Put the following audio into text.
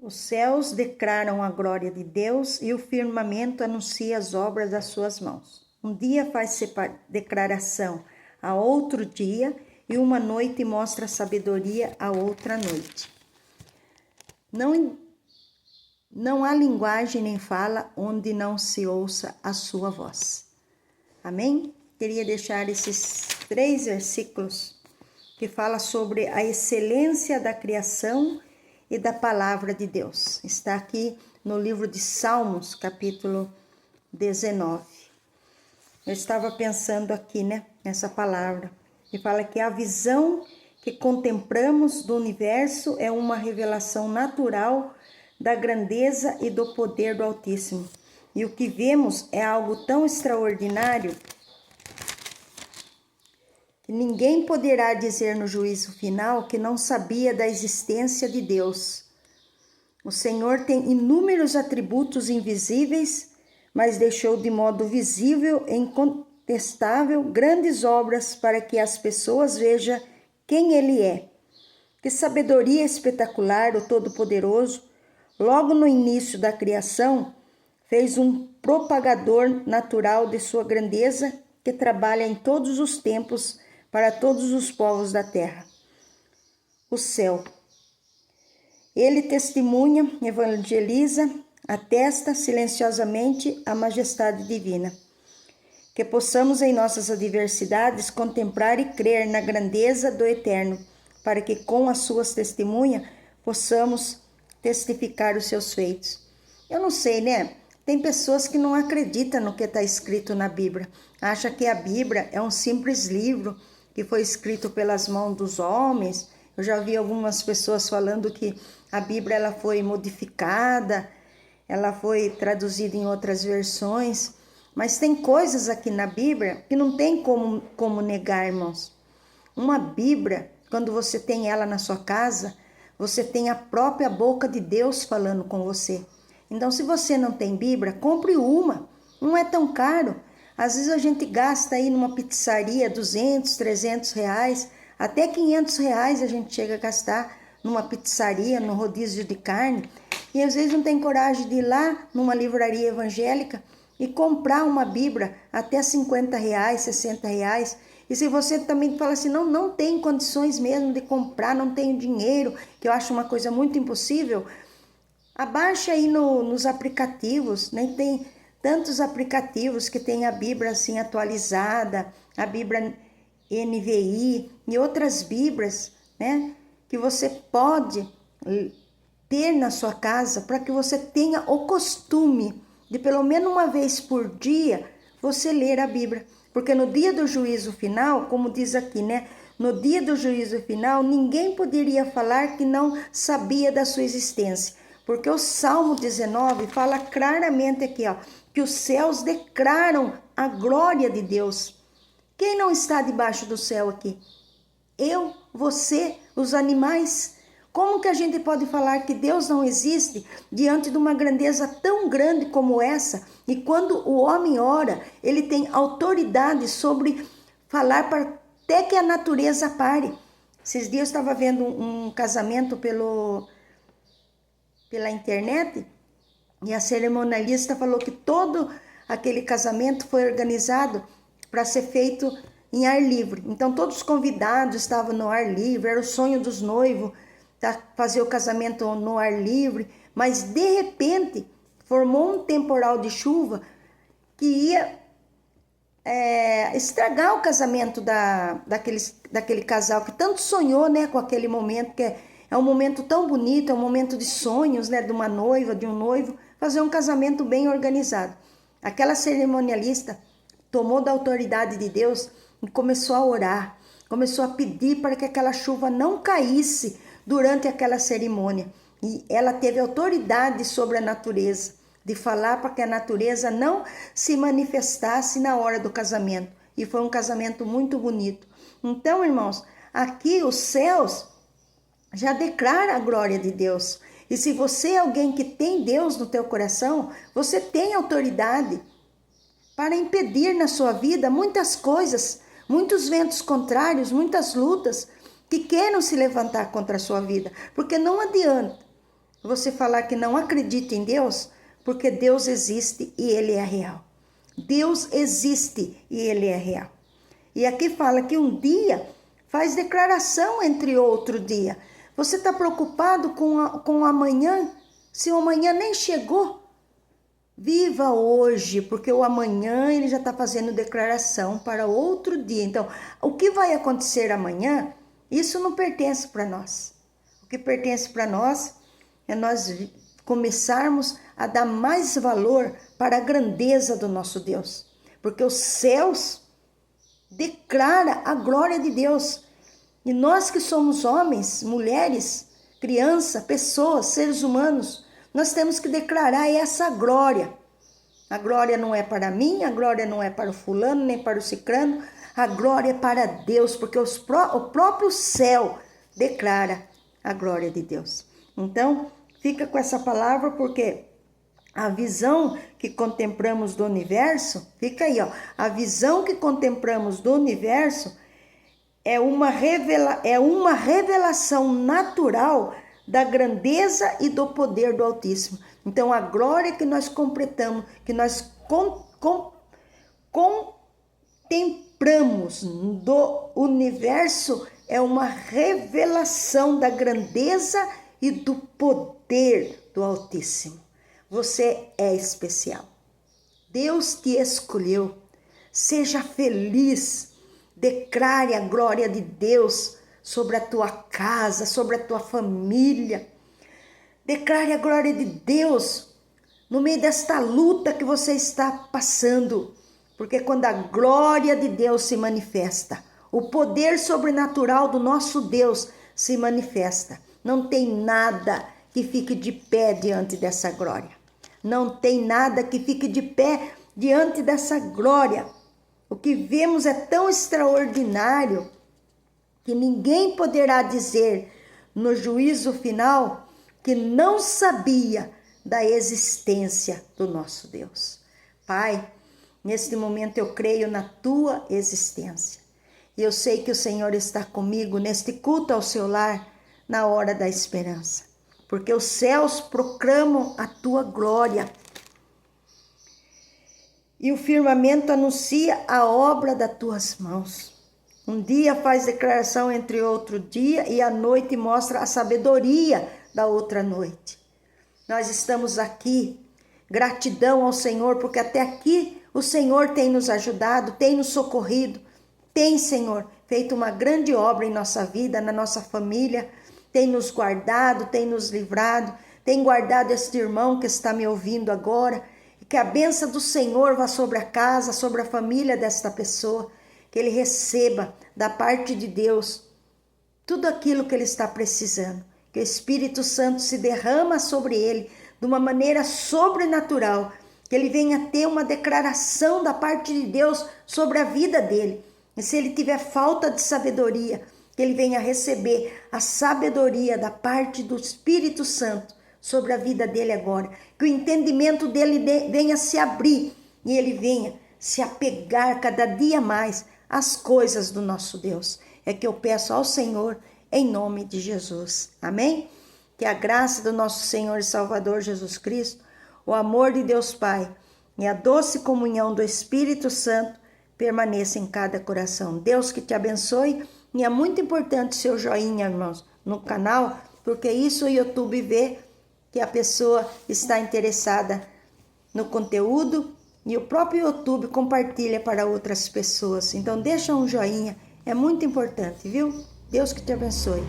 Os céus declaram a glória de Deus e o firmamento anuncia as obras das suas mãos. Um dia faz declaração a outro dia e uma noite mostra sabedoria a outra noite. Não há linguagem nem fala onde não se ouça a sua voz. Amém? Queria deixar esses 3 versículos que fala sobre a excelência da criação e da palavra de Deus. Está aqui no livro de Salmos, capítulo 19. Eu estava pensando aqui, nessa palavra, que fala que a visão que contemplamos do universo é uma revelação natural da grandeza e do poder do Altíssimo. E o que vemos é algo tão extraordinário que ninguém poderá dizer no juízo final que não sabia da existência de Deus. O Senhor tem inúmeros atributos invisíveis, mas deixou de modo visível e incontestável grandes obras para que as pessoas vejam quem Ele é. Que sabedoria espetacular, o Todo-Poderoso, logo no início da criação, fez um propagador natural de sua grandeza que trabalha em todos os tempos para todos os povos da terra. O céu. Ele testemunha, evangeliza, atesta silenciosamente a majestade divina. Que possamos em nossas adversidades contemplar e crer na grandeza do Eterno, para que com as suas testemunhas possamos testificar os seus feitos. Eu não sei, Tem pessoas que não acreditam no que está escrito na Bíblia. Acha que a Bíblia é um simples livro que foi escrito pelas mãos dos homens. Eu já vi algumas pessoas falando que a Bíblia ela foi modificada, ela foi traduzida em outras versões. Mas tem coisas aqui na Bíblia que não tem como negar, irmãos. Uma Bíblia, quando você tem ela na sua casa, você tem a própria boca de Deus falando com você. Então, se você não tem Bíblia, compre uma. Não é tão caro. Às vezes a gente gasta aí numa pizzaria 200, 300 reais, até 500 reais a gente chega a gastar numa pizzaria, no rodízio de carne. E às vezes não tem coragem de ir lá numa livraria evangélica e comprar uma Bíblia até 50 reais, 60 reais. E se você também fala assim, não tem condições mesmo de comprar, não tenho dinheiro, que eu acho uma coisa muito impossível, abaixa aí nos aplicativos, Tem tantos aplicativos que tem a Bíblia assim atualizada, a Bíblia NVI e outras Bíblias, que você pode ter na sua casa para que você tenha o costume de pelo menos uma vez por dia você ler a Bíblia. Porque no dia do juízo final, como diz aqui, No dia do juízo final, ninguém poderia falar que não sabia da sua existência. Porque o Salmo 19 fala claramente aqui, que os céus declaram a glória de Deus. Quem não está debaixo do céu aqui? Eu, você, os animais. Como que a gente pode falar que Deus não existe diante de uma grandeza tão grande como essa? E quando o homem ora, ele tem autoridade sobre falar para até que a natureza pare. Esses dias eu estava vendo um casamento pela internet e a cerimonialista falou que todo aquele casamento foi organizado para ser feito em ar livre. Então todos os convidados estavam no ar livre, era o sonho dos noivos, fazer o casamento no ar livre, mas de repente formou um temporal de chuva que ia estragar o casamento daquele casal que tanto sonhou, com aquele momento, que é um momento tão bonito, é um momento de sonhos, de uma noiva, de um noivo, fazer um casamento bem organizado. Aquela cerimonialista tomou da autoridade de Deus e começou a orar, começou a pedir para que aquela chuva não caísse durante aquela cerimônia. E ela teve autoridade sobre a natureza, de falar para que a natureza não se manifestasse na hora do casamento. E foi um casamento muito bonito. Então, irmãos, aqui os céus já declaram a glória de Deus. E se você é alguém que tem Deus no teu coração, você tem autoridade para impedir na sua vida muitas coisas, muitos ventos contrários, muitas lutas que queiram se levantar contra a sua vida. Porque não adianta você falar que não acredita em Deus, porque Deus existe e Ele é real. Deus existe e Ele é real. E aqui fala que um dia faz declaração entre outro dia. Você está preocupado com o amanhã? Se o amanhã nem chegou, viva hoje, porque o amanhã ele já está fazendo declaração para outro dia. Então, o que vai acontecer amanhã, isso não pertence para nós. O que pertence para nós é nós começarmos a dar mais valor para a grandeza do nosso Deus. Porque os céus declaram a glória de Deus. E nós que somos homens, mulheres, crianças, pessoas, seres humanos, nós temos que declarar essa glória. A glória não é para mim, a glória não é para o fulano, nem para o cicrano. A glória é para Deus, porque o próprio céu declara a glória de Deus. Então, fica com essa palavra, porque a visão que contemplamos do universo, fica aí, ó. A visão que contemplamos do universo é uma revelação natural da grandeza e do poder do Altíssimo. Então, a glória que nós completamos, que nós contemplamos do universo, é uma revelação da grandeza e do poder do Altíssimo. Você é especial. Deus te escolheu. Seja feliz. Declare a glória de Deus sobre a tua casa, sobre a tua família. Declare a glória de Deus no meio desta luta que você está passando. Porque quando a glória de Deus se manifesta, o poder sobrenatural do nosso Deus se manifesta. Não tem nada que fique de pé diante dessa glória. Não tem nada que fique de pé diante dessa glória. O que vemos é tão extraordinário que ninguém poderá dizer no juízo final que não sabia da existência do nosso Deus. Pai, neste momento eu creio na tua existência. E eu sei que o Senhor está comigo neste culto ao seu lar, na hora da esperança. Porque os céus proclamam a tua glória. E o firmamento anuncia a obra das tuas mãos. Um dia faz declaração entre outro dia, e a noite mostra a sabedoria da outra noite. Nós estamos aqui, gratidão ao Senhor, porque até aqui o Senhor tem nos ajudado, tem nos socorrido, tem, Senhor, feito uma grande obra em nossa vida, na nossa família, tem nos guardado, tem nos livrado, tem guardado este irmão que está me ouvindo agora. Que a bênção do Senhor vá sobre a casa, sobre a família desta pessoa, que ele receba da parte de Deus tudo aquilo que ele está precisando, que o Espírito Santo se derrama sobre ele de uma maneira sobrenatural, que ele venha ter uma declaração da parte de Deus sobre a vida dele, e se ele tiver falta de sabedoria, que ele venha receber a sabedoria da parte do Espírito Santo, sobre a vida dele agora, que o entendimento dele venha se abrir e ele venha se apegar cada dia mais às coisas do nosso Deus. É que eu peço ao Senhor em nome de Jesus. Amém? Que a graça do nosso Senhor e Salvador Jesus Cristo, o amor de Deus Pai e a doce comunhão do Espírito Santo permaneça em cada coração. Deus que te abençoe, e é muito importante seu joinha, irmãos, no canal, porque isso o YouTube vê que a pessoa está interessada no conteúdo e o próprio YouTube compartilha para outras pessoas. Então deixa um joinha, é muito importante, viu? Deus que te abençoe.